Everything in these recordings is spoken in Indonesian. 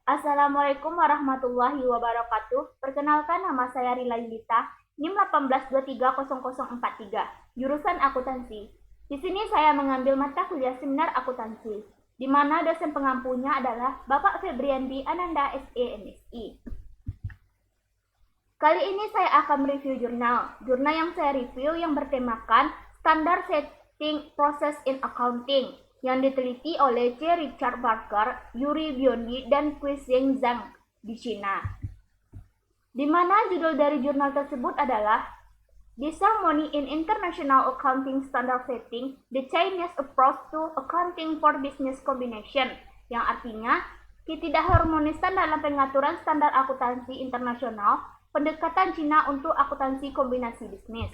Assalamualaikum warahmatullahi wabarakatuh. Perkenalkan, nama saya Rila Yulita, NIM 18230043, jurusan akuntansi. Di sini saya mengambil mata kuliah seminar akuntansi, di mana dosen pengampunya adalah Bapak Febriandi Ananda SE, MSI. Kali ini saya akan mereview jurnal. Jurnal yang saya review yang bertemakan Standard Setting Process in Accounting, yang diteliti oleh C. Richard Barker, Yuri Biondi, dan Quizeng Zhang di China. Di mana judul dari jurnal tersebut adalah Disharmony in International Accounting Standard Setting, the Chinese Approach to Accounting for Business Combination, yang artinya ketidakharmonisan dalam pengaturan standar akuntansi internasional, pendekatan Cina untuk akuntansi kombinasi bisnis.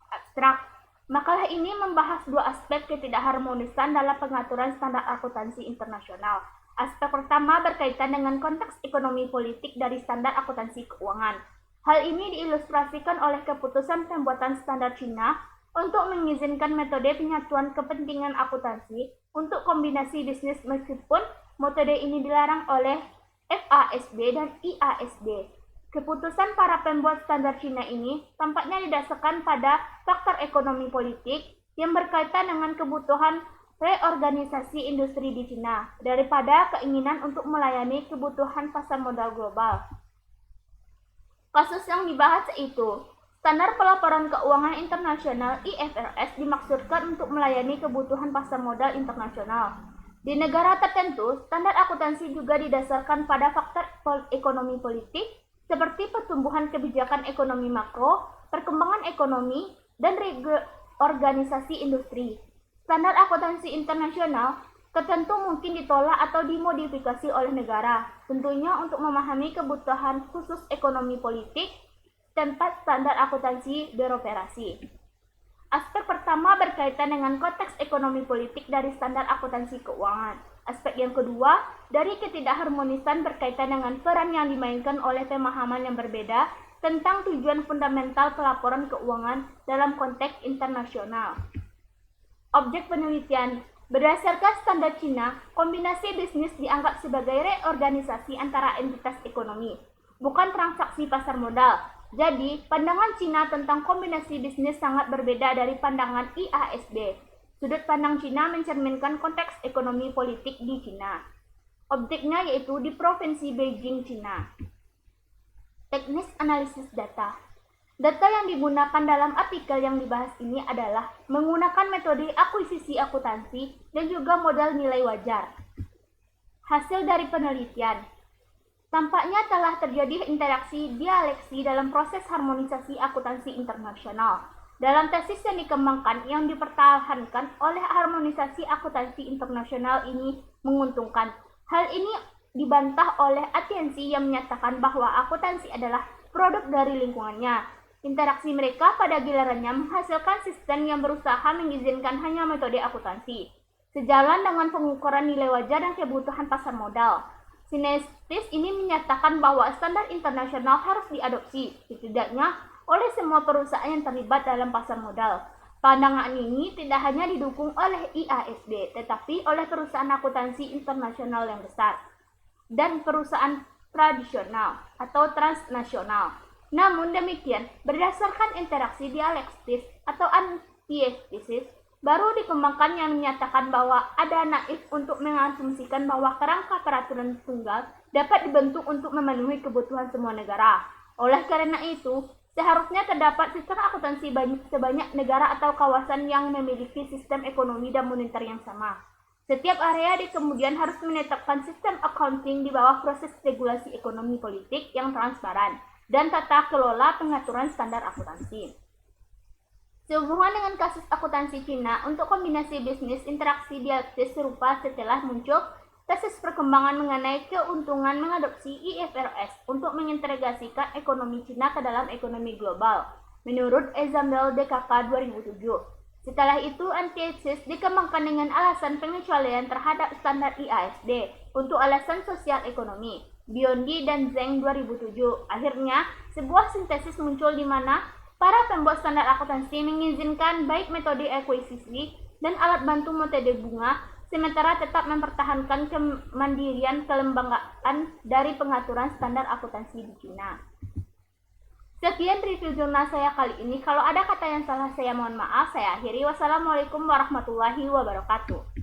Abstrak. Makalah ini membahas dua aspek ketidakharmonisan dalam pengaturan standar akuntansi internasional. Aspek pertama berkaitan dengan konteks ekonomi politik dari standar akuntansi keuangan. Hal ini diilustrasikan oleh keputusan pembuatan standar Cina untuk mengizinkan metode penyatuan kepentingan akuntansi untuk kombinasi bisnis meskipun metode ini dilarang oleh FASB dan IASB. Keputusan para pembuat standar Cina ini tampaknya didasarkan pada faktor ekonomi politik yang berkaitan dengan kebutuhan reorganisasi industri di Cina daripada keinginan untuk melayani kebutuhan pasar modal global. Kasus yang dibahas yaitu Standar Pelaporan Keuangan Internasional IFRS dimaksudkan untuk melayani kebutuhan pasar modal internasional. Di negara tertentu, standar akuntansi juga didasarkan pada faktor ekonomi politik seperti pertumbuhan kebijakan ekonomi makro, perkembangan ekonomi, dan organisasi industri. Standar akuntansi internasional tertentu mungkin ditolak atau dimodifikasi oleh negara, tentunya untuk memahami kebutuhan khusus ekonomi politik tempat standar akuntansi beroperasi. Aspek pertama berkaitan dengan konteks ekonomi politik dari standar akuntansi keuangan. Aspek yang kedua, dari ketidakharmonisan berkaitan dengan peran yang dimainkan oleh pemahaman yang berbeda tentang tujuan fundamental pelaporan keuangan dalam konteks internasional. Objek penelitian. Berdasarkan standar Cina, kombinasi bisnis dianggap sebagai reorganisasi antara entitas ekonomi, bukan transaksi pasar modal. Jadi, pandangan Cina tentang kombinasi bisnis sangat berbeda dari pandangan IASB. Sudut pandang Cina mencerminkan konteks ekonomi politik di Cina. Objeknya yaitu di Provinsi Beijing, Cina. Teknis analisis data. Data yang digunakan dalam artikel yang dibahas ini adalah menggunakan metode akuisisi akuntansi dan juga modal nilai wajar. Hasil dari penelitian. Tampaknya telah terjadi interaksi dialeksi dalam proses harmonisasi akuntansi internasional. Dalam tesis yang dikembangkan yang dipertahankan oleh harmonisasi akuntansi internasional ini menguntungkan. Hal ini dibantah oleh Atiensi yang menyatakan bahwa akuntansi adalah produk dari lingkungannya. Interaksi mereka pada gilirannya menghasilkan sistem yang berusaha mengizinkan hanya metode akuntansi, sejalan dengan pengukuran nilai wajar dan kebutuhan pasar modal. Sintesis ini menyatakan bahwa standar internasional harus diadopsi, setidaknya oleh semua perusahaan yang terlibat dalam pasar modal. Pandangan ini tidak hanya didukung oleh IASB, tetapi oleh perusahaan akuntansi internasional yang besar dan perusahaan tradisional atau transnasional. Namun demikian, berdasarkan interaksi dialektis atau antitesis, baru dikembangkan yang menyatakan bahwa ada naif untuk mengasumsikan bahwa kerangka peraturan tunggal dapat dibentuk untuk memenuhi kebutuhan semua negara. Oleh karena itu, seharusnya terdapat sistem akuntansi sebanyak negara atau kawasan yang memiliki sistem ekonomi dan moneter yang sama. Setiap area kemudian harus menetapkan sistem accounting di bawah proses regulasi ekonomi politik yang transparan dan tata kelola pengaturan standar akuntansi. Sehubungan dengan kasus akuntansi Cina, untuk kombinasi bisnis, interaksi dialektis serupa setelah muncul tesis perkembangan mengenai keuntungan mengadopsi IFRS untuk mengintegrasikan ekonomi Cina ke dalam ekonomi global, menurut Example DKK 2007. Setelah itu, antitesis dikembangkan dengan alasan pengecualian terhadap standar IASB untuk alasan sosial ekonomi, Biondi dan Zheng 2007. Akhirnya, sebuah sintesis muncul di mana para pembuat standar akuntansi mengizinkan baik metode akuisisi dan alat bantu metode bunga sementara tetap mempertahankan kemandirian kelembagaan dari pengaturan standar akuntansi di Cina. Sekian review jurnal saya kali ini. Kalau ada kata yang salah saya mohon maaf. Saya akhiri. Wassalamualaikum warahmatullahi wabarakatuh.